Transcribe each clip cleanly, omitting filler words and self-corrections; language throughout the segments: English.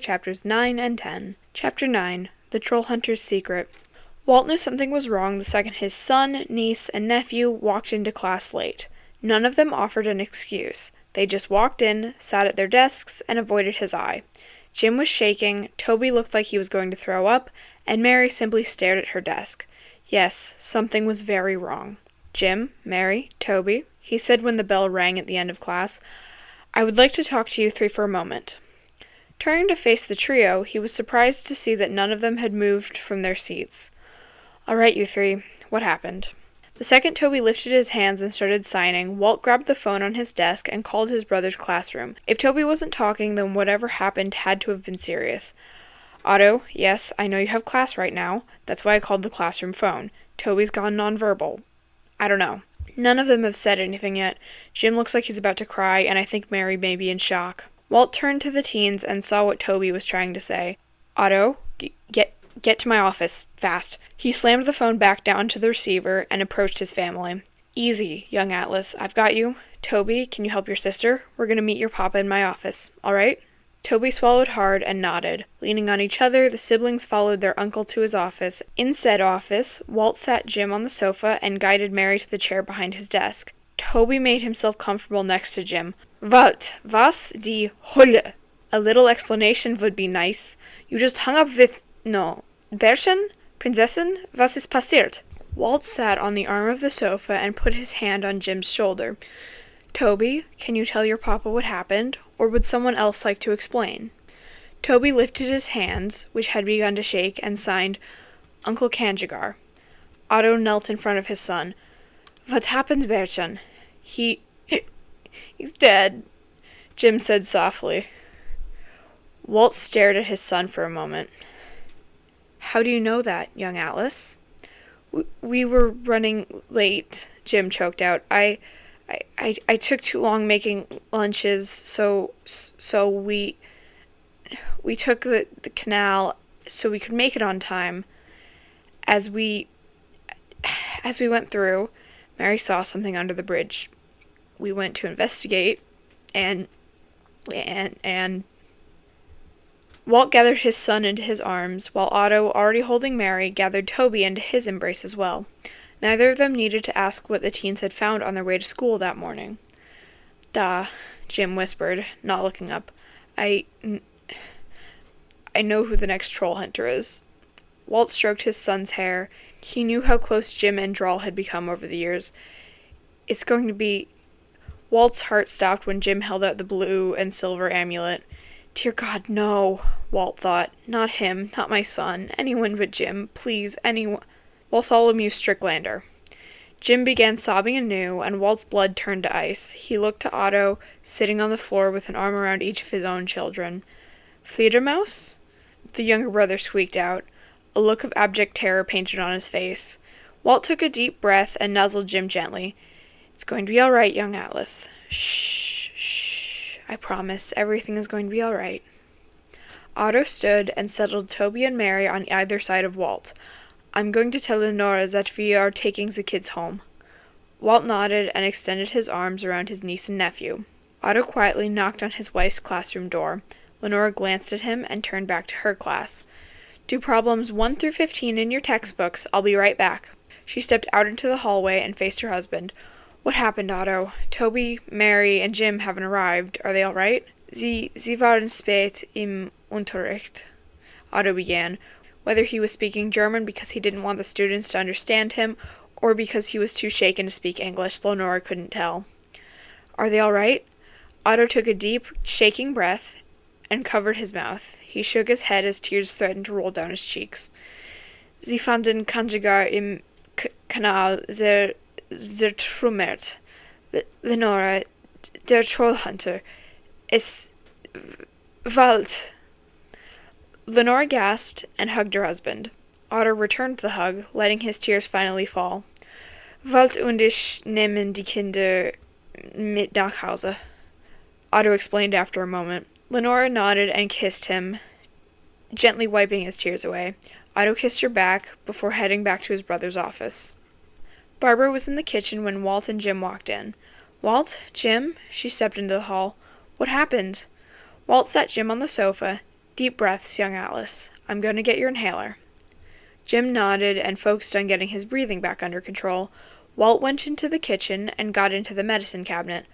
chapters 9 and 10. Chapter 9, The Trollhunter's Secret. Walt knew something was wrong the second his son, niece, and nephew walked into class late. None of them offered an excuse. They just walked in, sat at their desks, and avoided his eye. Jim was shaking, Toby looked like he was going to throw up, and Mary simply stared at her desk. Yes, something was very wrong. "Jim, Mary, Toby," he said when the bell rang at the end of class, "I would like to talk to you three for a moment." Turning to face the trio, he was surprised to see that none of them had moved from their seats. "All right, you three, what happened?" The second Toby lifted his hands and started signing, Walt grabbed the phone on his desk and called his brother's classroom. If Toby wasn't talking, then whatever happened had to have been serious. "Otto, yes, I know you have class right now. That's why I called the classroom phone. Toby's gone nonverbal. I don't know. None of them have said anything yet. Jim looks like he's about to cry, and I think Mary may be in shock." Walt turned to the teens and saw what Toby was trying to say. "Otto, get to my office, fast." He slammed the phone back down to the receiver and approached his family. "Easy, young Atlas, I've got you. Toby, can you help your sister? We're going to meet your papa in my office, all right?" Toby swallowed hard and nodded. Leaning on each other, the siblings followed their uncle to his office. In said office, Walt sat Jim on the sofa and guided Mary to the chair behind his desk. Toby made himself comfortable next to Jim. "Walt, was die Hölle? A little explanation would be nice. You just hung up with, Bärchen? Prinzessin? Was ist passiert?" Walt sat on the arm of the sofa and put his hand on Jim's shoulder. "Toby, can you tell your papa what happened, or would someone else like to explain?" Toby lifted his hands, which had begun to shake, and signed, "Uncle Kanjigar." Otto knelt in front of his son. "What happened, Bärchen?" He's dead," Jim said softly. Walt stared at his son for a moment. "How do you know that, young Atlas?" We were running late," Jim choked out. I took too long making lunches, so we took the canal so we could make it on time. As we went through, Mary saw something under the bridge. We went to investigate, and Walt gathered his son into his arms, while Otto, already holding Mary, gathered Toby into his embrace as well. Neither of them needed to ask what the teens had found on their way to school that morning. "Da," Jim whispered, not looking up. I know who the next troll hunter is." Walt stroked his son's hair. He knew how close Jim and Draal had become over the years. "It's going to be—" Walt's heart stopped when Jim held out the blue and silver amulet. "Dear God, no," Walt thought. "Not him, not my son, anyone but Jim, please, anyone. Bartholomew Strickler." Jim began sobbing anew, and Walt's blood turned to ice. He looked to Otto, sitting on the floor with an arm around each of his own children. "Fledermaus?" the younger brother squeaked out. A look of abject terror painted on his face. Walt took a deep breath and nuzzled Jim gently. "It's going to be all right, young Atlas. Shh. I promise, everything is going to be all right." Otto stood and settled Toby and Mary on either side of Walt. "I'm going to tell Lenora that we are taking the kids home." Walt nodded and extended his arms around his niece and nephew. Otto quietly knocked on his wife's classroom door. Lenora glanced at him and turned back to her class. "Do problems 1 through 15 in your textbooks. I'll be right back." She stepped out into the hallway and faced her husband. "What happened, Otto? Toby, Mary, and Jim haven't arrived. Are they all right?" Sie waren spät im Unterricht," Otto began. Whether he was speaking German because he didn't want the students to understand him, or because he was too shaken to speak English, Lenora couldn't tell. "Are they all right?" Otto took a deep, shaking breath and covered his mouth. He shook his head as tears threatened to roll down his cheeks. "Sie fanden Kanjigar im Kanal sehr zertrümmert. Lenora, der Trollhunter, es Walt." Lenora gasped and hugged her husband. Otto returned the hug, letting his tears finally fall. "Walt und ich nehmen die Kinder mit nach Hause," Otto explained after a moment. Lenora nodded and kissed him, gently wiping his tears away. Otto kissed her back before heading back to his brother's office. Barbara was in the kitchen when Walt and Jim walked in. "Walt? Jim?" She stepped into the hall. "What happened?" Walt sat Jim on the sofa. Deep breaths, young Alice. I'm going to get your inhaler. Jim nodded and focused on getting his breathing back under control. Walt went into the kitchen and got into the medicine cabinet.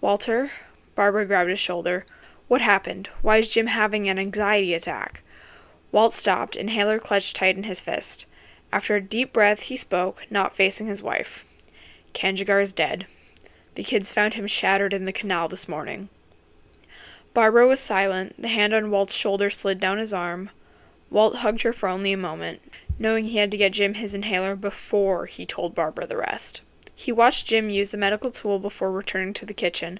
Walter? Barbara grabbed his shoulder. What happened? Why is Jim having an anxiety attack? Walt stopped, inhaler clutched tight in his fist. After a deep breath, he spoke, not facing his wife. Changeling is dead. The kids found him shattered in the canal this morning. Barbara was silent. The hand on Walt's shoulder slid down his arm. Walt hugged her for only a moment, knowing he had to get Jim his inhaler before he told Barbara the rest. He watched Jim use the medical tool before returning to the kitchen.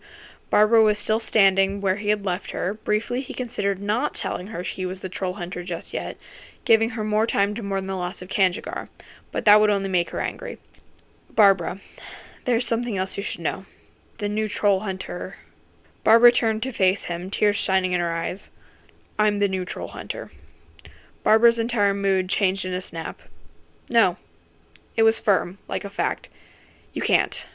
Barbara was still standing where he had left her. Briefly, he considered not telling her he was the troll hunter just yet, giving her more time to mourn the loss of Changeling, but that would only make her angry. Barbara, there's something else you should know. The new troll hunter. Barbara turned to face him, tears shining in her eyes. I'm the new troll hunter. Barbara's entire mood changed in a snap. No. It was firm, like a fact. You can't.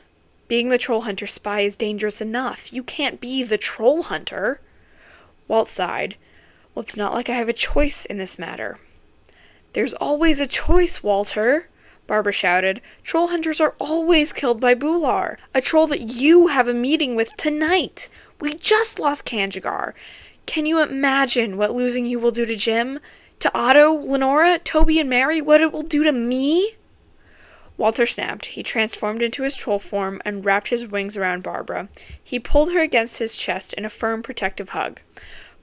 Being the troll hunter spy is dangerous enough. You can't be the troll hunter. Walt sighed. Well, it's not like I have a choice in this matter. There's always a choice, Walter, Barbara shouted. Troll hunters are always killed by bular, a troll that you have a meeting with tonight. We just lost Changeling. Can you imagine what losing you will do to Jim? To Otto, Lenora, Toby, and Mary? What it will do to me? Walter snapped. He transformed into his troll form and wrapped his wings around Barbara. He pulled her against his chest in a firm, protective hug.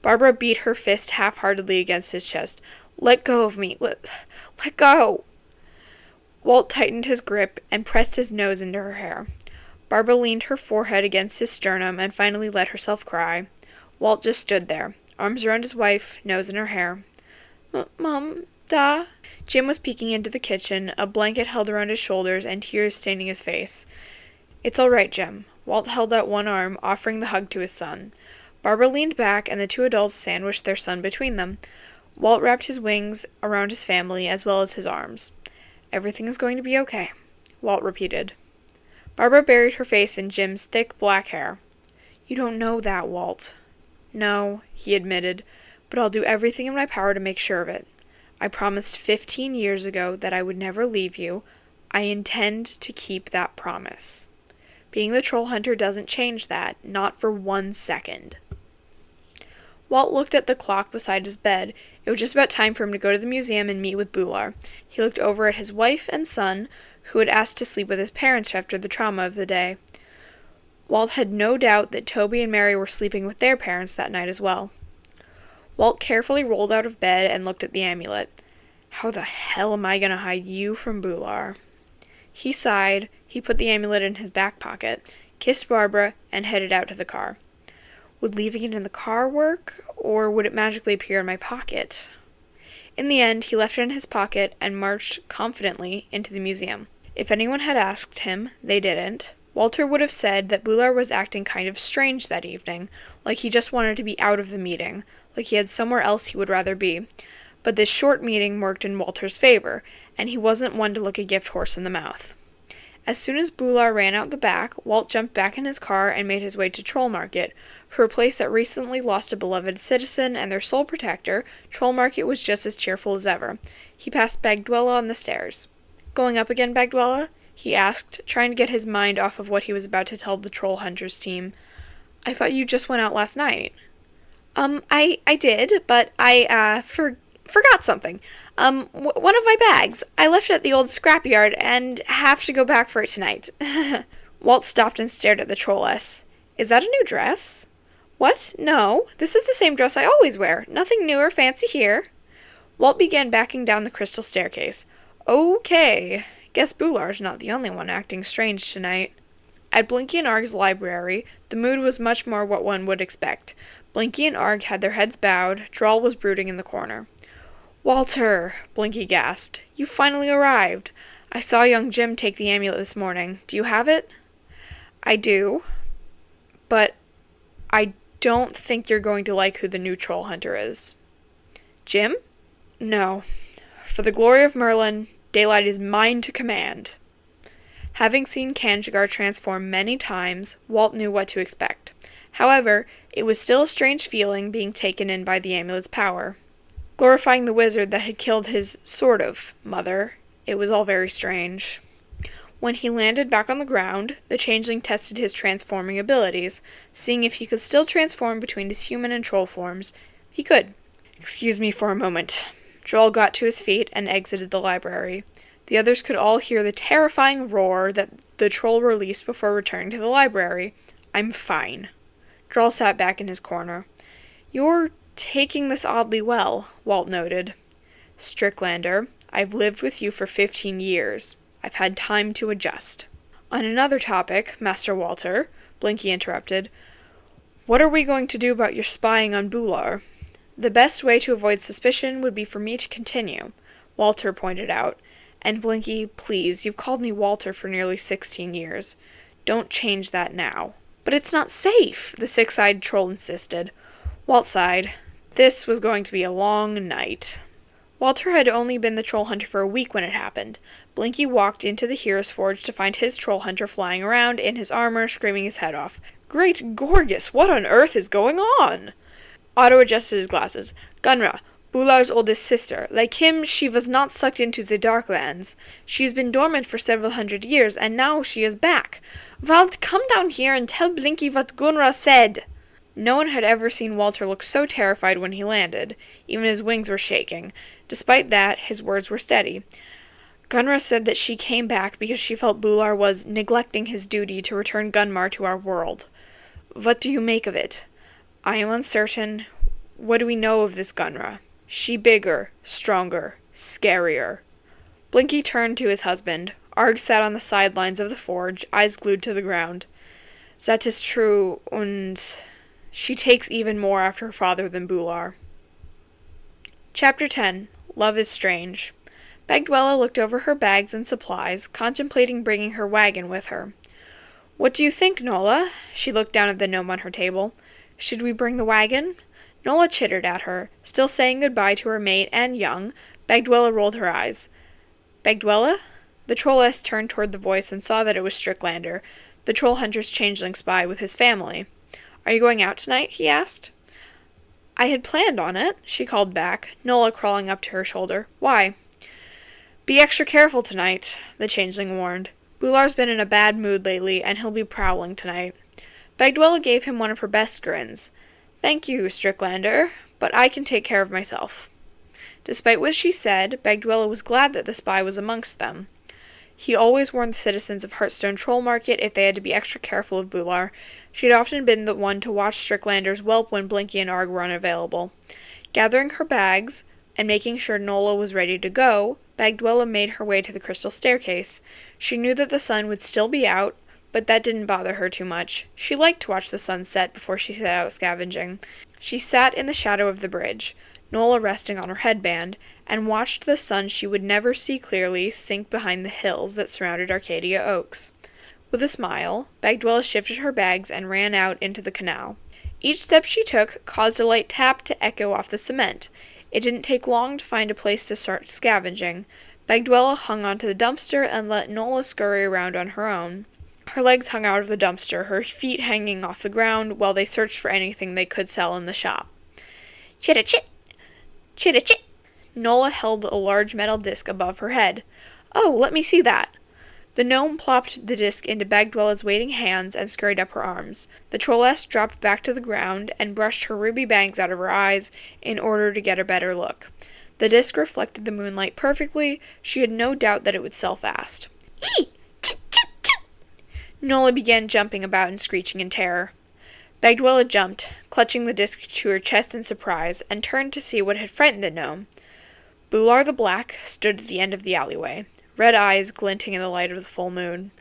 Barbara beat her fist half-heartedly against his chest. Let go of me. Let go. Walt tightened his grip and pressed his nose into her hair. Barbara leaned her forehead against his sternum and finally let herself cry. Walt just stood there, arms around his wife, nose in her hair. Mom, Da? Jim was peeking into the kitchen, a blanket held around his shoulders and tears staining his face. It's all right, Jim. Walt held out one arm, offering the hug to his son. Barbara leaned back, and the two adults sandwiched their son between them. Walt wrapped his wings around his family as well as his arms. Everything is going to be okay, Walt repeated. Barbara buried her face in Jim's thick black hair. You don't know that, Walt. No, he admitted, but I'll do everything in my power to make sure of it. I promised 15 years ago that I would never leave you. I intend to keep that promise. Being the troll hunter doesn't change that, not for 1 second. Walt looked at the clock beside his bed. It was just about time for him to go to the museum and meet with Bular. He looked over at his wife and son, who had asked to sleep with his parents after the trauma of the day. Walt had no doubt that Toby and Mary were sleeping with their parents that night as well. Walt carefully rolled out of bed and looked at the amulet. How the hell am I going to hide you from Bular? He sighed. He put the amulet in his back pocket, kissed Barbara, and headed out to the car. Would leaving it in the car work, or would it magically appear in my pocket? In the end, he left it in his pocket and marched confidently into the museum. If anyone had asked him, they didn't. Walter would have said that Bular was acting kind of strange that evening, like he just wanted to be out of the meeting, like he had somewhere else he would rather be. But this short meeting worked in Walter's favor, and he wasn't one to look a gift horse in the mouth. As soon as Bular ran out the back, Walt jumped back in his car and made his way to Troll Market. For a place that recently lost a beloved citizen and their sole protector, Troll Market was just as cheerful as ever. He passed Bagdwella on the stairs. Going up again, Bagdwella? He asked, trying to get his mind off of what he was about to tell the Troll Hunters team. I thought you just went out last night. I did, but I forgot something. One of my bags. I left it at the old scrapyard and have to go back for it tonight. Walt stopped and stared at the trolless. Is that a new dress? What? No, this is the same dress I always wear. Nothing new or fancy here. Walt began backing down the crystal staircase. Okay. Guess Bular's not the only one acting strange tonight. At Blinky and Aaarrrgh's library, the mood was much more what one would expect. Blinky and Aaarrrgghh had their heads bowed. Draal was brooding in the corner. Walter, Blinky gasped. You finally arrived. I saw young Jim take the amulet this morning. Do you have it? I do. But I don't think you're going to like who the new troll hunter is. Jim? No. For the glory of Merlin, daylight is mine to command. Having seen Changeling transform many times, Walt knew what to expect. However, it was still a strange feeling being taken in by the amulet's power. glorifying the wizard that had killed his, sort of, mother. It was all very strange. When he landed back on the ground, the changeling tested his transforming abilities, seeing if he could still transform between his human and troll forms. He could. "Excuse me for a moment." Draal got to his feet and exited the library. The others could all hear the terrifying roar that the troll released before returning to the library. "I'm fine." Draal sat back in his corner. "You're taking this oddly well," Walt noted. "Strickler, I've lived with you for 15 years. I've had time to adjust." "On another topic, Master Walter," Blinky interrupted, "what are we going to do about your spying on Bular?" "The best way to avoid suspicion would be for me to continue," Walter pointed out. "And Blinky, please, you've called me Walter for nearly 16 years. Don't change that now." "But it's not safe," the six-eyed troll insisted. Walt sighed. This was going to be a long night. Walter had only been the troll hunter for a week when it happened. Blinky walked into the Hero's Forge to find his troll hunter flying around in his armor, screaming his head off. "Great Gorgus, what on earth is going on?" Otto adjusted his glasses. "Gunra, Bular's oldest sister. Like him, she was not sucked into the Darklands. She has been dormant for several hundred years, and now she is back. Walt, come down here and tell Blinky what Gunra said." No one had ever seen Walter look so terrified when he landed. Even his wings were shaking. Despite that, his words were steady. "Gunra said that she came back because she felt Bular was neglecting his duty to return Gunmar to our world. What do you make of it?" "I am uncertain. What do we know of this Gunra?" "She bigger, stronger, scarier." Blinky turned to his husband. Aaarrrgghh sat on the sidelines of the forge, eyes glued to the ground. "That is true, and she takes even more after her father than Bular." Chapter 10. Love is Strange. Bagdwella looked over her bags and supplies, contemplating bringing her wagon with her. "What do you think, Nola?" She looked down at the gnome on her table. "Should we bring the wagon?" Nola chittered at her. Still saying goodbye to her mate and young, Bagdwella rolled her eyes. "Bagdwella?" The trolless turned toward the voice and saw that it was Strickler, the troll hunter's changeling spy with his family. "Are you going out tonight?" he asked. "I had planned on it," she called back, Nola crawling up to her shoulder. "Why?" "Be extra careful tonight," the changeling warned. "Bular's been in a bad mood lately, and he'll be prowling tonight." Bagdwella gave him one of her best grins. "Thank you, Strickler, but I can take care of myself." Despite what she said, Bagdwella was glad that the spy was amongst them. He always warned the citizens of Hearthstone Troll Market if they had to be extra careful of Bular. She had often been the one to watch Strickler's whelp when Blinky and Aaarrrgghh were unavailable. Gathering her bags and making sure Nola was ready to go, Bagdwella made her way to the crystal staircase. She knew that the sun would still be out, but that didn't bother her too much. She liked to watch the sun set before she set out scavenging. She sat in the shadow of the bridge, Nola resting on her headband, and watched the sun she would never see clearly sink behind the hills that surrounded Arcadia Oaks. With a smile, Bagdwella shifted her bags and ran out into the canal. Each step she took caused a light tap to echo off the cement. It didn't take long to find a place to start scavenging. Bagdwella hung onto the dumpster and let Nola scurry around on her own. Her legs hung out of the dumpster, her feet hanging off the ground, while they searched for anything they could sell in the shop. "Chitta-chit! Chitta-chit!" Nola held a large metal disc above her head. "Oh, let me see that." The gnome plopped the disc into Bagdwella's waiting hands and scurried up her arms. The trolless dropped back to the ground and brushed her ruby bangs out of her eyes in order to get a better look. The disc reflected the moonlight perfectly. She had no doubt that it would sell fast. "Ee! Chit-chit-chit!" Nola began jumping about and screeching in terror. Bagdwella jumped, clutching the disc to her chest in surprise, and turned to see what had frightened the gnome. Bular the Black stood at the end of the alleyway, red eyes glinting in the light of the full moon.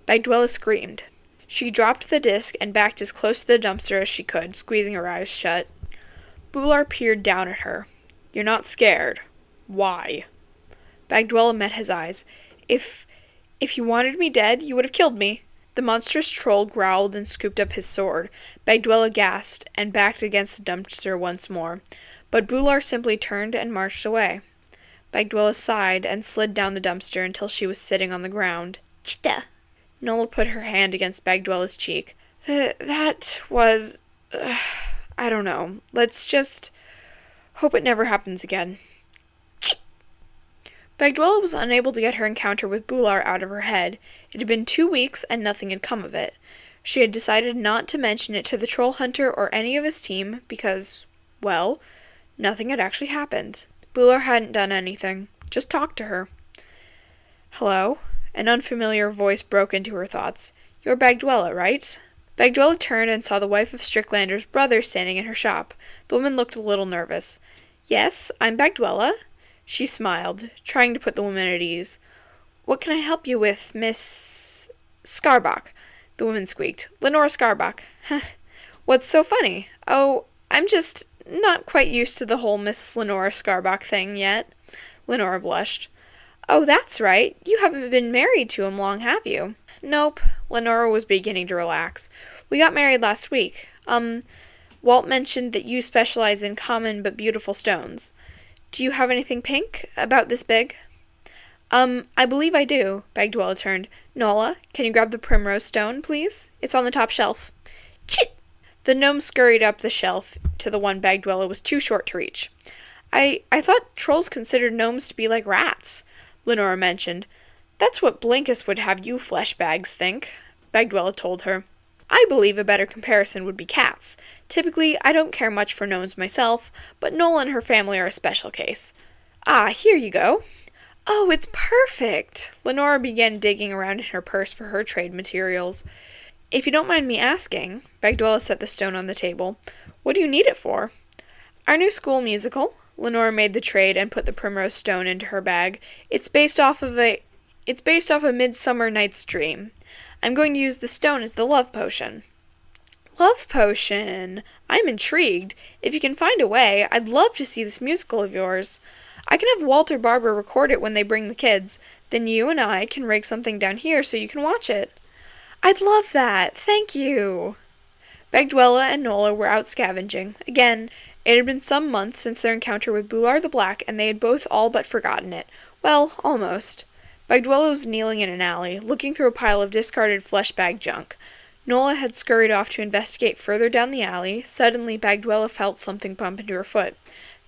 Bagdwella screamed. She dropped the disc and backed as close to the dumpster as she could, squeezing her eyes shut. Bular peered down at her. "You're not scared. Why?" Bagdwella met his eyes. If you wanted me dead, you would have killed me." The monstrous troll growled and scooped up his sword. Bagdwella gasped and backed against the dumpster once more. But Bular simply turned and marched away. Bagdwella sighed and slid down the dumpster until she was sitting on the ground. "Chitta!" Nola put her hand against Bagdwella's cheek. That was... I don't know. Let's just Hope it never happens again. Bagdwella was unable to get her encounter with Bular out of her head. It had been 2 weeks, and nothing had come of it. She had decided not to mention it to the troll hunter or any of his team because, well, nothing had actually happened. Bular hadn't done anything, just talked to her. "Hello?" An unfamiliar voice broke into her thoughts. "You're Bagdwella, right?" Bagdwella turned and saw the wife of Stricklander's brother standing in her shop. The woman looked a little nervous. "Yes, I'm Bagdwella." She smiled, trying to put the woman at ease. "What can I help you with, Miss Scarbock?" The woman squeaked. "Lenora Scarbock." "What's so funny?" "Oh, I'm just not quite used to the whole Miss Lenora Scarbock thing yet." Lenora blushed. "Oh, that's right. You haven't been married to him long, have you?" "Nope." Lenora was beginning to relax. "We got married last week. Walt mentioned that you specialize in common but beautiful stones. Do you have anything pink? About this big?" I believe I do." Bagdwella turned. "Nola, can you grab the primrose stone, please? It's on the top shelf." "Chit!" The gnome scurried up the shelf to the one Bagdwella was too short to reach. I thought trolls considered gnomes to be like rats," Lenora mentioned. "That's what Blinkus would have you flesh bags think," Bagdwella told her. "I believe a better comparison would be cats. Typically, I don't care much for gnomes myself, but Nola and her family are a special case. Ah, here you go." "Oh, it's perfect!" Lenora began digging around in her purse for her trade materials. "If you don't mind me asking," Bagdwella set the stone on the table, "what do you need it for?" "Our new school musical." Lenora made the trade and put the primrose stone into her bag. It's based off a Midsummer Night's Dream. I'm going to use the stone as the love potion." "Love potion? I'm intrigued. If you can find a way, I'd love to see this musical of yours. I can have Walt or Barbara record it when they bring the kids. Then you and I can rig something down here so you can watch it." "I'd love that. Thank you." Bagdwella and Nola were out scavenging. Again, it had been some months since their encounter with Bular the Black, and they had both all but forgotten it. Well, almost. Bagdwella was kneeling in an alley, looking through a pile of discarded flesh bag junk. Nola had scurried off to investigate further down the alley. Suddenly, Bagdwella felt something bump into her foot.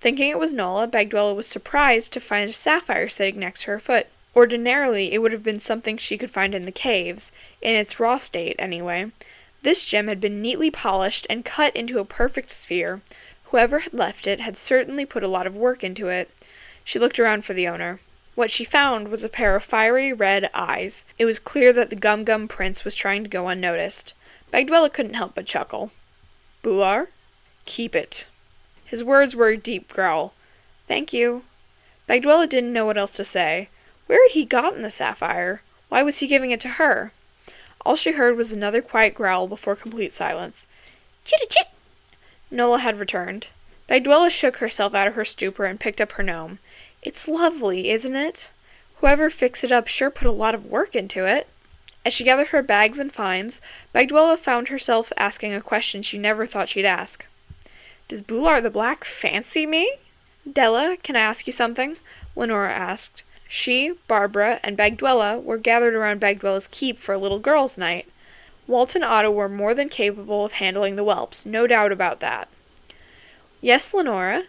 Thinking it was Nola, Bagdwella was surprised to find a sapphire sitting next to her foot. Ordinarily, it would have been something she could find in the caves, in its raw state, anyway. This gem had been neatly polished and cut into a perfect sphere. Whoever had left it had certainly put a lot of work into it. She looked around for the owner. What she found was a pair of fiery red eyes. It was clear that the Gum-Gum Prince was trying to go unnoticed. Bagdwella couldn't help but chuckle. "Bular? Keep it." His words were a deep growl. "Thank you." Bagdwella didn't know what else to say. Where had he gotten the sapphire? Why was he giving it to her? All she heard was another quiet growl before complete silence. "Chitty-chit!" Nola had returned. Bagdwella shook herself out of her stupor and picked up her gnome. "It's lovely, isn't it? Whoever fixed it up sure put a lot of work into it." As she gathered her bags and finds, Bagdwella found herself asking a question she never thought she'd ask. "Does Bular the Black fancy me?" "Della, can I ask you something?" Lenora asked. She, Barbara, and Bagdwella were gathered around Bagdwella's keep for a little girls' night. Walt and Otto were more than capable of handling the whelps, no doubt about that. "Yes, Lenora."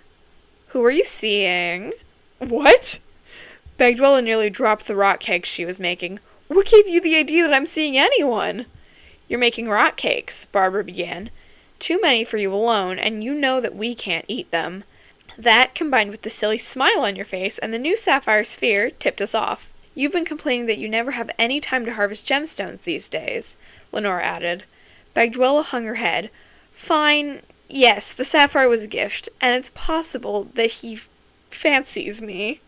"Who are you seeing?" "What?" Bagdwella nearly dropped the rot cakes she was making. "What gave you the idea that I'm seeing anyone?" "You're making rot cakes," Barbara began. "Too many for you alone, and you know that we can't eat them. That, combined with the silly smile on your face and the new sapphire sphere, tipped us off. You've been complaining that you never have any time to harvest gemstones these days," Lenora added. Bagdwella hung her head. "Fine. Yes, the sapphire was a gift, and it's possible that he fancies me."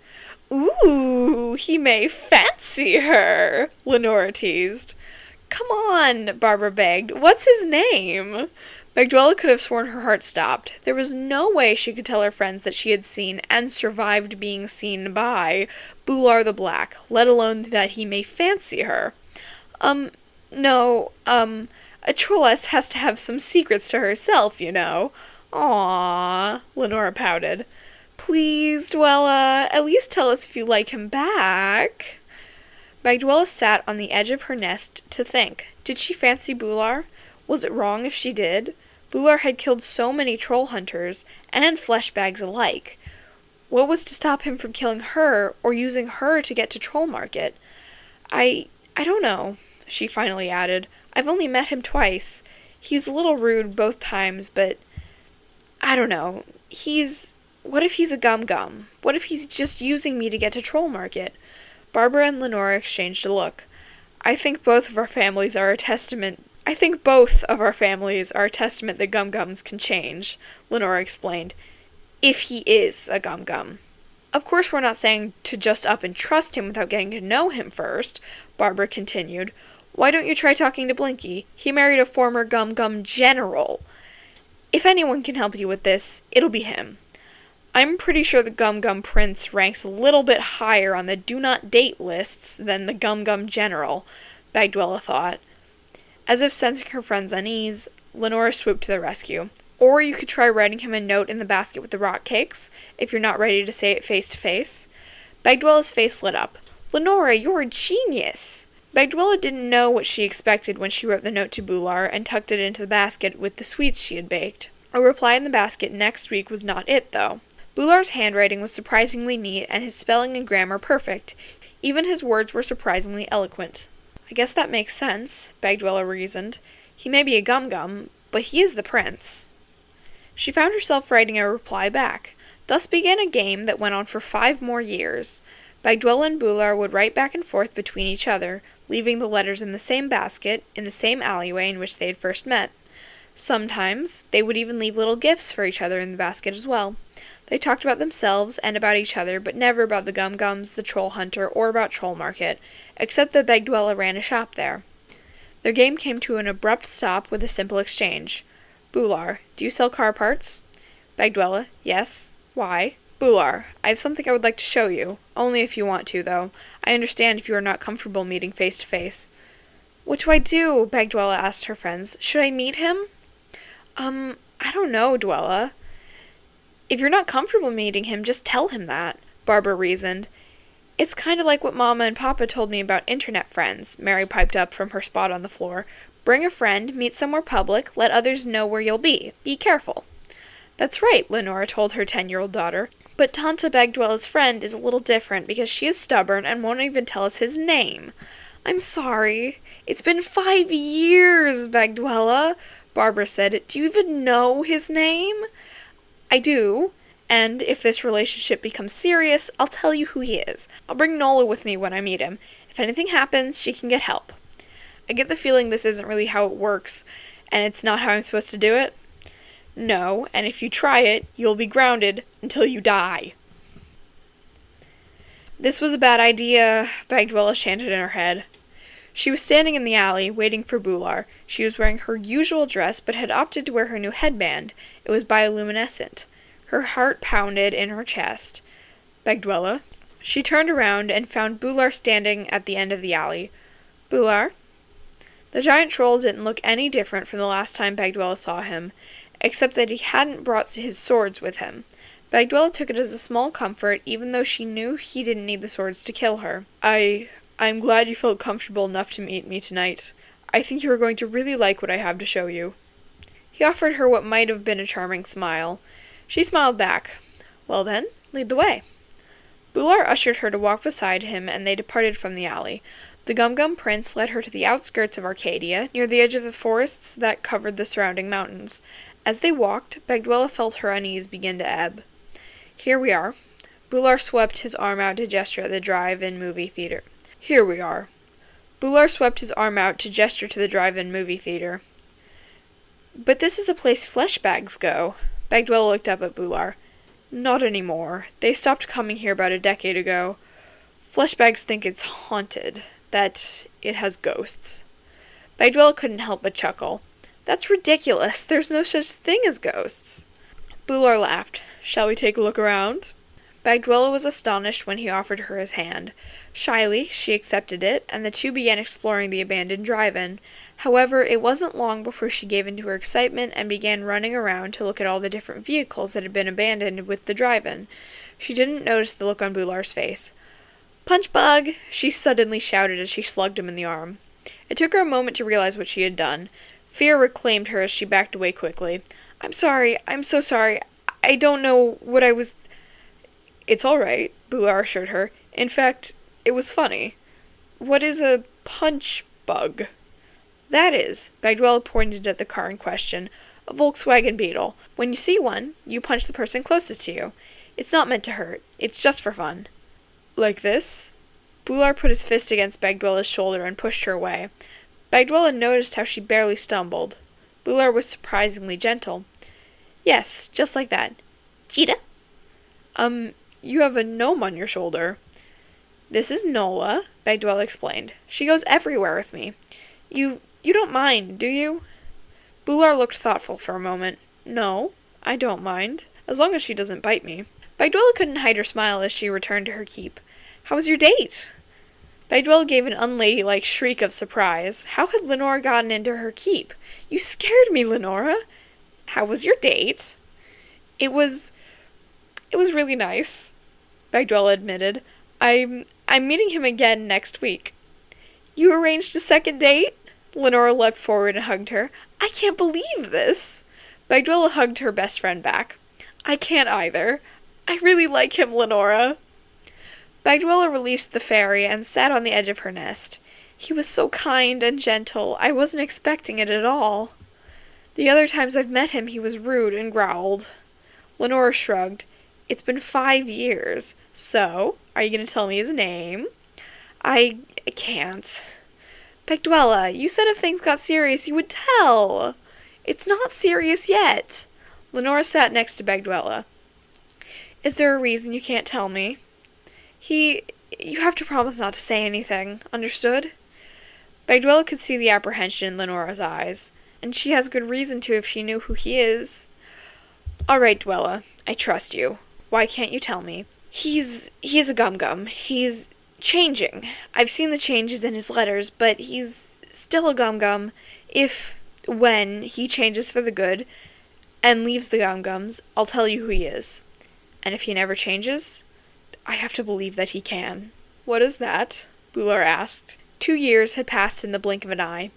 "Ooh, he may fancy her," Lenora teased. "Come on," Barbara begged. "What's his name?" Bagdwella could have sworn her heart stopped. There was no way she could tell her friends that she had seen and survived being seen by Bular the Black, let alone that he may fancy her. No, a trolless has to have some secrets to herself, you know." "Aww," Lenora pouted. "Please, Dwella, at least tell us if you like him back." Bagdwella sat on the edge of her nest to think. Did she fancy Bular? Was it wrong if she did? Bular had killed so many troll hunters and flesh bags alike. What was to stop him from killing her or using her to get to Troll Market? I don't know, she finally added. I've only met him twice. He was a little rude both times, but I don't know. What if he's a gum-gum? What if he's just using me to get to Troll Market? Barbara and Lenora exchanged a look. I think both of our families are a testament that gum-gums can change, Lenora explained. If he is a gum-gum. Of course we're not saying to just up and trust him without getting to know him first, Barbara continued. Why don't you try talking to Blinky? He married a former gum-gum general. If anyone can help you with this, it'll be him. I'm pretty sure the Gum-Gum Prince ranks a little bit higher on the do-not-date lists than the Gum-Gum General, Bagdwella thought. As if sensing her friend's unease, Lenora swooped to the rescue. Or you could try writing him a note in the basket with the rock cakes, if you're not ready to say it face to face. Bagdwella's face lit up. Lenora, you're a genius! Bagdwella didn't know what she expected when she wrote the note to Bular and tucked it into the basket with the sweets she had baked. A reply in the basket next week was not it, though. Bular's handwriting was surprisingly neat and his spelling and grammar perfect. Even his words were surprisingly eloquent. I guess that makes sense, Bagdwella reasoned. He may be a gum-gum, but he is the prince. She found herself writing a reply back. Thus began a game that went on for 5 more years. Bagdwella and Bular would write back and forth between each other, leaving the letters in the same basket, in the same alleyway in which they had first met. Sometimes they would even leave little gifts for each other in the basket as well. They talked about themselves and about each other, but never about the Gum-Gums, the Troll Hunter, or about Troll Market, except that Bagdwella ran a shop there. Their game came to an abrupt stop with a simple exchange. Bular, do you sell car parts? Bagdwella, yes. Why? Bular, I have something I would like to show you. Only if you want to, though. I understand if you are not comfortable meeting face to face. What do I do? Bagdwella asked her friends. Should I meet him? I don't know, Dwella. If you're not comfortable meeting him, just tell him that, Barbara reasoned. It's kind of like what Mama and Papa told me about internet friends, Mary piped up from her spot on the floor. Bring a friend, meet somewhere public, let others know where you'll be. Be careful. That's right, Lenora told her 10-year-old daughter. But Tanta Bagdwella's friend is a little different because she is stubborn and won't even tell us his name. I'm sorry. It's been 5 years, Bagdwella, Barbara said. Do you even know his name? I do, and if this relationship becomes serious, I'll tell you who he is. I'll bring Nola with me when I meet him. If anything happens, she can get help. I get the feeling this isn't really how it works, and it's not how I'm supposed to do it. No, and if you try it, you'll be grounded until you die. This was a bad idea, Bagdwella chanted in her head. She was standing in the alley, waiting for Bular. She was wearing her usual dress, but had opted to wear her new headband. It was bioluminescent. Her heart pounded in her chest. Bagdwella? She turned around and found Bular standing at the end of the alley. Bular? The giant troll didn't look any different from the last time Bagdwella saw him, except that he hadn't brought his swords with him. Bagdwella took it as a small comfort, even though she knew he didn't need the swords to kill her. I'm glad you felt comfortable enough to meet me tonight. I think you are going to really like what I have to show you. He offered her what might have been a charming smile. She smiled back. Well then, lead the way. Bular ushered her to walk beside him, and they departed from the alley. The Gum-Gum Prince led her to the outskirts of Arcadia, near the edge of the forests that covered the surrounding mountains. As they walked, Bagdwella felt her unease begin to ebb. Here we are. Bular swept his arm out to gesture at the drive-in movie theater. Here we are. Bular swept his arm out to gesture to the drive-in movie theater. But this is a place flesh bags go. Bagdwella looked up at Bular. Not anymore. They stopped coming here about a decade ago. Flesh bags think it's haunted, that it has ghosts. Bagdwella couldn't help but chuckle. That's ridiculous. There's no such thing as ghosts. Bular laughed. Shall we take a look around? Bagdwella was astonished when he offered her his hand. Shyly, she accepted it, and the two began exploring the abandoned drive-in. However, it wasn't long before she gave in to her excitement and began running around to look at all the different vehicles that had been abandoned with the drive-in. She didn't notice the look on Bular's face. Punch bug! She suddenly shouted as she slugged him in the arm. It took her a moment to realize what she had done. Fear reclaimed her as she backed away quickly. I'm sorry, I'm so sorry. I don't know what I was... It's all right, Bular assured her. In fact, it was funny. What is a punch bug? That is, Bagdwella pointed at the car in question, a Volkswagen Beetle. When you see one, you punch the person closest to you. It's not meant to hurt. It's just for fun. Like this? Bular put his fist against Bagdwella's shoulder and pushed her away. Bagdwella noticed how she barely stumbled. Bular was surprisingly gentle. Yes, just like that. Cheetah? You have a gnome on your shoulder. This is Nola, Bagdwella explained. She goes everywhere with me. You don't mind, do you? Bular looked thoughtful for a moment. No, I don't mind, as long as she doesn't bite me. Bagdwella couldn't hide her smile as she returned to her keep. How was your date? Bagdwella gave an unladylike shriek of surprise. How had Lenora gotten into her keep? You scared me, Lenora. How was your date? It was really nice, Bagdwella admitted. I'm meeting him again next week. You arranged a second date? Lenora leapt forward and hugged her. I can't believe this. Bagdwella hugged her best friend back. I can't either. I really like him, Lenora. Bagdwella released the fairy and sat on the edge of her nest. He was so kind and gentle. I wasn't expecting it at all. The other times I've met him, he was rude and growled. Lenora shrugged. It's been 5 years. So, are you going to tell me his name? I can't. Bagdwella, you said if things got serious, you would tell. It's not serious yet. Lenora sat next to Bagdwella. Is there a reason you can't tell me? You have to promise not to say anything. Understood? Bagdwella could see the apprehension in Lenora's eyes, and she has good reason to if she knew who he is. All right, Dwella, I trust you. Why can't you tell me? He's a gum-gum. He's changing. I've seen the changes in his letters, but he's still a gum-gum. When he changes for the good and leaves the gum-gums, I'll tell you who he is. And if he never changes, I have to believe that he can. What is that? Bular asked. 2 years had passed in the blink of an eye.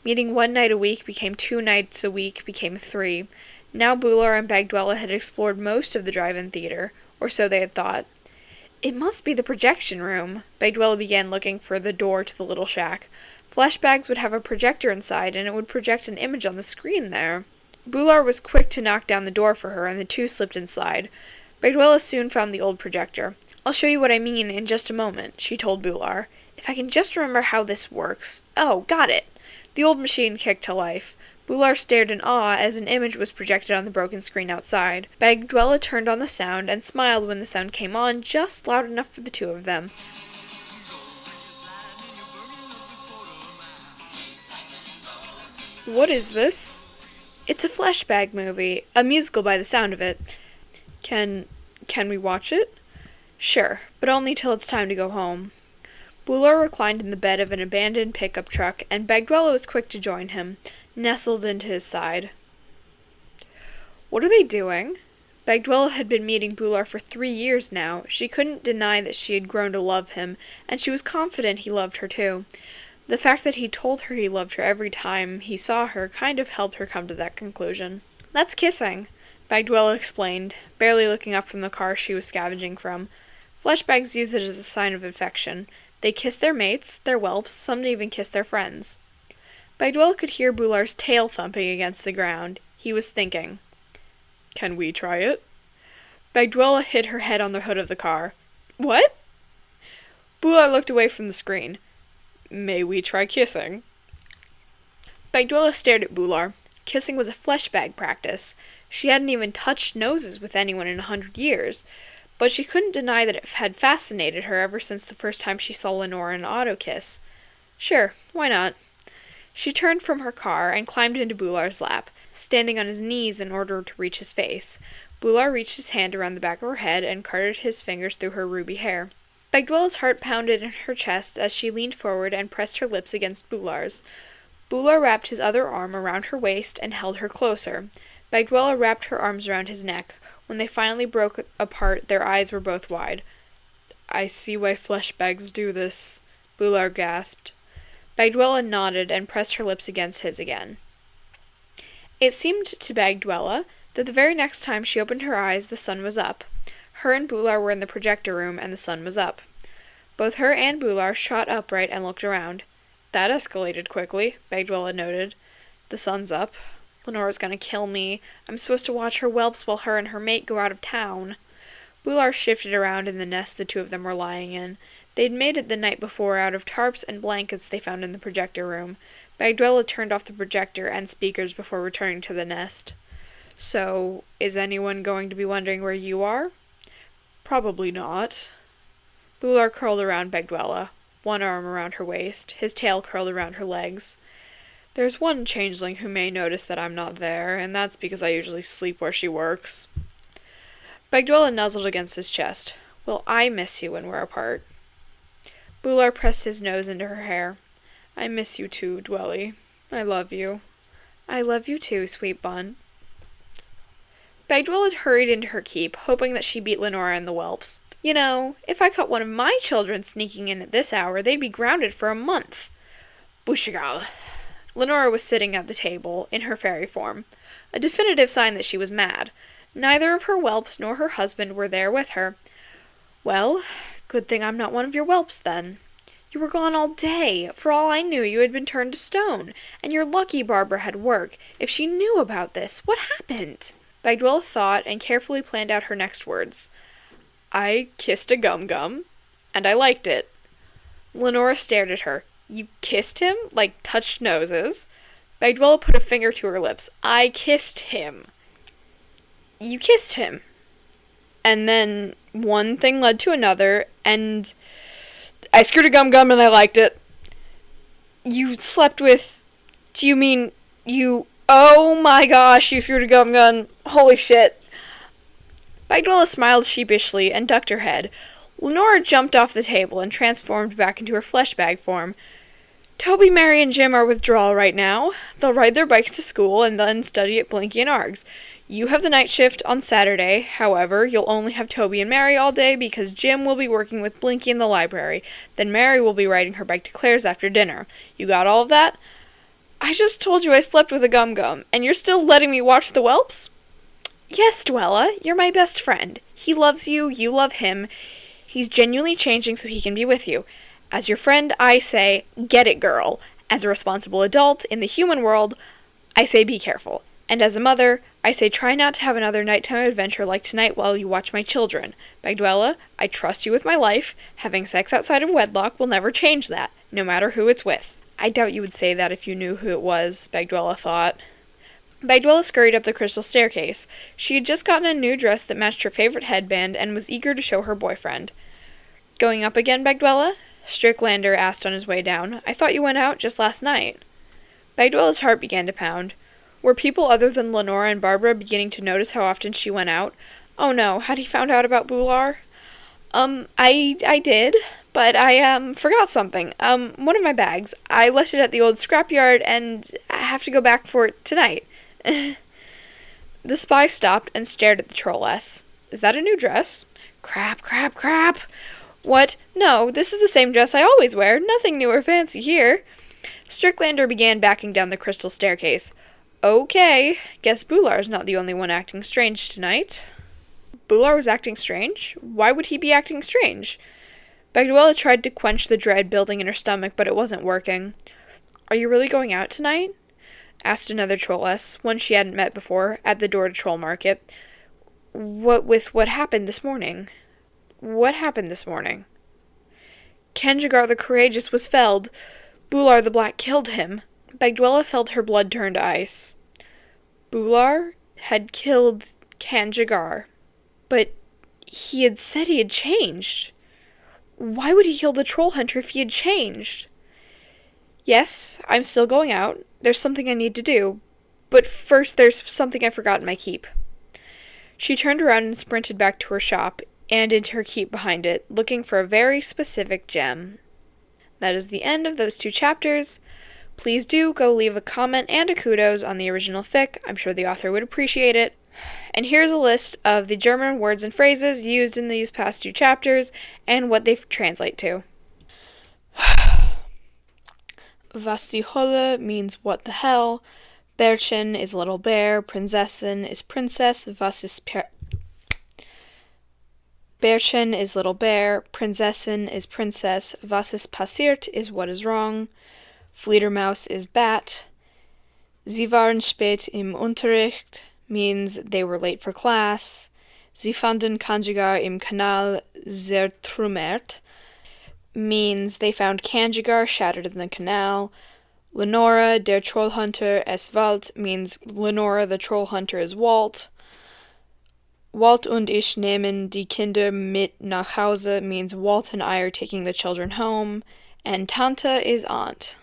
Meeting 1 night a week became 2 nights a week became 3. Now Bular and Bagdwella had explored most of the drive-in theater, or so they had thought. It must be the projection room. Bagdwella began looking for the door to the little shack. Flashbags would have a projector inside, and it would project an image on the screen there. Bular was quick to knock down the door for her, and the two slipped inside. Bagdwella soon found the old projector. I'll show you what I mean in just a moment, she told Bular. If I can just remember how this works. Oh, got it. The old machine kicked to life. Bular stared in awe as an image was projected on the broken screen outside. Bagdwella turned on the sound and smiled when the sound came on, just loud enough for the two of them. What is this? It's a flashback movie, a musical by the sound of it. Can we watch it? Sure, but only till it's time to go home. Bular reclined in the bed of an abandoned pickup truck, and Bagdwella was quick to join him, nestled into his side. What are they doing? Bagdwella had been meeting Bular for 3 years now. She couldn't deny that she had grown to love him, and she was confident he loved her too. The fact that he told her he loved her every time he saw her kind of helped her come to that conclusion. That's kissing, Bagdwella explained, barely looking up from the car she was scavenging from. Fleshbags use it as a sign of affection. They kiss their mates, their whelps, some even kiss their friends. Bagdwella could hear Bular's tail thumping against the ground. He was thinking. Can we try it? Bagdwella hit her head on the hood of the car. What? Bular looked away from the screen. May we try kissing? Bagdwella stared at Bular. Kissing was a fleshbag practice. She hadn't even touched noses with anyone in 100 years, but she couldn't deny that it had fascinated her ever since the first time she saw Lenora in auto kiss. Sure, why not? She turned from her car and climbed into Bular's lap, standing on his knees in order to reach his face. Bular reached his hand around the back of her head and carted his fingers through her ruby hair. Bagdwella's heart pounded in her chest as she leaned forward and pressed her lips against Bular's. Bular wrapped his other arm around her waist and held her closer. Bagdwella wrapped her arms around his neck. When they finally broke apart, their eyes were both wide. I see why fleshbags do this, Bular gasped. Bagdwella nodded and pressed her lips against his again. It seemed to Bagdwella that the very next time she opened her eyes, the sun was up. Her and Bular were in the projector room, and the sun was up. Both her and Bular shot upright and looked around. That escalated quickly, Bagdwella noted. The sun's up. Lenora's gonna kill me. I'm supposed to watch her whelps while her and her mate go out of town. Bular shifted around in the nest the two of them were lying in. They'd made it the night before out of tarps and blankets they found in the projector room. Bagdwella turned off the projector and speakers before returning to the nest. So, is anyone going to be wondering where you are? Probably not. Bular curled around Bagdwella, one arm around her waist, his tail curled around her legs. There's one changeling who may notice that I'm not there, and that's because I usually sleep where she works. Bagdwella nuzzled against his chest. Will I miss you when we're apart? Bular pressed his nose into her hair. I miss you too, Dwelly. I love you. I love you too, sweet bun. Bagdwella hurried into her keep, hoping that she beat Lenora and the whelps. You know, if I caught one of my children sneaking in at this hour, they'd be grounded for a month. Bushigal. Lenora was sitting at the table, in her fairy form, a definitive sign that she was mad. Neither of her whelps nor her husband were there with her. Well, good thing I'm not one of your whelps, then. You were gone all day. For all I knew, you had been turned to stone, and you're lucky Barbara had work. If she knew about this, what happened? Bagdwella thought and carefully planned out her next words. I kissed a gum-gum, and I liked it. Lenora stared at her. You kissed him? Like touched noses? Bagdwella put a finger to her lips. I kissed him. You kissed him. And then one thing led to another, and I screwed a gum-gum and I liked it. You slept with... Do you mean you... Oh my gosh, you screwed a gum-gum. Holy shit. Bagdwella smiled sheepishly and ducked her head. Lenora jumped off the table and transformed back into her flesh bag form. Toby, Mary, and Jim are with Draal right now. They'll ride their bikes to school and then study at Blinky and Aaarrrggh's. You have the night shift on Saturday. However, you'll only have Toby and Mary all day because Jim will be working with Blinky in the library. Then Mary will be riding her bike to Claire's after dinner. You got all of that? I just told you I slept with a gum-gum, and you're still letting me watch the whelps? Yes, Dwella, you're my best friend. He loves you, you love him. He's genuinely changing so he can be with you. As your friend, I say, get it, girl. As a responsible adult in the human world, I say be careful. And as a mother, I say try not to have another nighttime adventure like tonight while you watch my children. Bagdwella, I trust you with my life. Having sex outside of wedlock will never change that, no matter who it's with. I doubt you would say that if you knew who it was, Bagdwella thought. Bagdwella scurried up the crystal staircase. She had just gotten a new dress that matched her favorite headband and was eager to show her boyfriend. Going up again, Bagdwella? Strickler asked on his way down. I thought you went out just last night. Bagdwella's heart began to pound. Were people other than Lenora and Barbara beginning to notice how often she went out? Oh no, had he found out about Bular? I did, but I forgot something. One of my bags. I left it at the old scrapyard, and I have to go back for it tonight. The spy stopped and stared at the trolless. Is that a new dress? Crap. What? No, this is the same dress I always wear. Nothing new or fancy here. Strickler began backing down the crystal staircase. Okay, guess Bular's not the only one acting strange tonight. Bular was acting strange? Why would he be acting strange? Bagdwella tried to quench the dread building in her stomach, but it wasn't working. Are you really going out tonight? Asked another trolless, one she hadn't met before, at the door to Troll Market. What happened this morning? What happened this morning? Changlling the Courageous was felled. Bular the Black killed him. Bagdwella felt her blood turn to ice. Bular had killed Changlling. But he had said he had changed. Why would he kill the troll hunter if he had changed? Yes, I'm still going out. There's something I need to do. But first there's something I forgot in my keep. She turned around and sprinted back to her shop, and into her keep behind it, looking for a very specific gem. That is the end of those 2 chapters. Please do go leave a comment and a kudos on the original fic. I'm sure the author would appreciate it. And here's a list of the German words and phrases used in these past 2 chapters and what they translate to. Was die Hölle means what the hell. Bärchen is little bear, Prinzessin is princess, was ist Bärchen is little bear, Prinzessin is princess, was ist passiert is what is wrong, Fledermaus is bat, Sie waren spät im Unterricht means they were late for class, Sie fanden Kanjigar im Kanal zertrümmert means they found Kanjigar shattered in the canal, Lenora, der Trollhunter, es Walt means Lenora the Trollhunter is Walt. Walt und ich nehmen die Kinder mit nach Hause means Walt and I are taking the children home. And Tante is aunt.